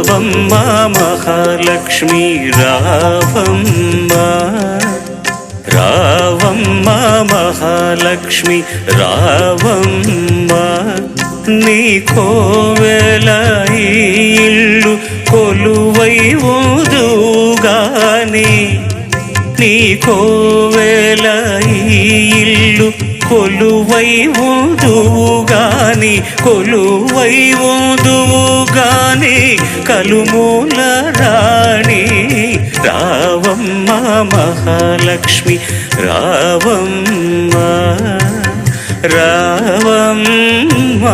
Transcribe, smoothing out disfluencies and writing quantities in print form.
రావమ్మ మహాలక్ష్మి రావమ్మ, రావమ్మ మహాలక్ష్మి రావమ్మ. నీ కోవెల ఇల్లు కొలువై ఊదుగాని, నీ కోవెల ఇల్లు కొలువై ఊదుగాని, కొలువై ఊదుగాని కలుమూల రాణి రావమ్మ మహాలక్ష్మి రావమ్మ, రావమ్మ.